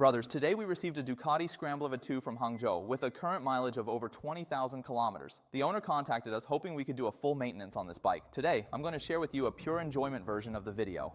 Brothers, today we received a Ducati Scrambler V2 from Hangzhou with a current mileage of over 20,000 kilometers. The owner contacted us hoping we could do a full maintenance on this bike. Today, I'm going to share with you a pure enjoyment version of the video.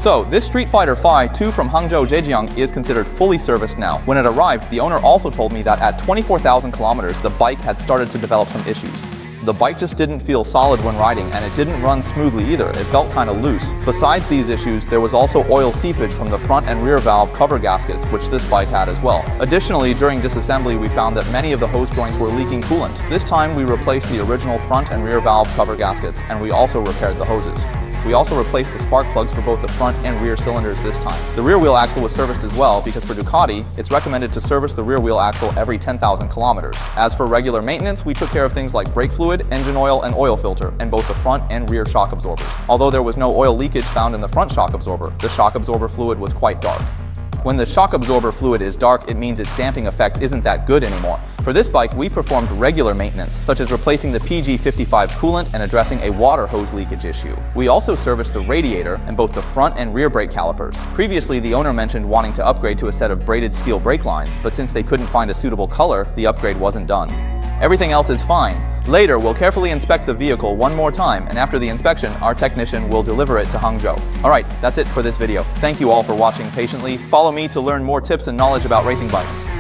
So, this Streetfighter V2 from Hangzhou Zhejiang is considered fully serviced now. When it arrived, the owner also told me that at 24,000 kilometers, the bike had started to develop some issues. The bike just didn't feel solid when riding, and it didn't run smoothly either. It felt kind of loose. Besides these issues, there was also oil seepage from the front and rear valve cover gaskets, which this bike had as well. Additionally, during disassembly, we found that many of the hose joints were leaking coolant. This time, we replaced the original front and rear valve cover gaskets, and we also repaired the hoses. We also replaced the spark plugs for both the front and rear cylinders this time. The rear wheel axle was serviced as well because for Ducati, it's recommended to service the rear wheel axle every 10,000 kilometers. As for regular maintenance, we took care of things like brake fluid, engine oil, and oil filter, and both the front and rear shock absorbers. Although there was no oil leakage found in the front shock absorber, the shock absorber fluid was quite dark. When the shock absorber fluid is dark, it means its damping effect isn't that good anymore. For this bike, we performed regular maintenance, such as replacing the PG55 coolant and addressing a water hose leakage issue. We also serviced the radiator and both the front and rear brake calipers. Previously, the owner mentioned wanting to upgrade to a set of braided steel brake lines, but since they couldn't find a suitable color, the upgrade wasn't done. Everything else is fine. Later, we'll carefully inspect the vehicle one more time, and after the inspection, our technician will deliver it to Hangzhou. Alright, that's it for this video. Thank you all for watching patiently. Follow me to learn more tips and knowledge about racing bikes.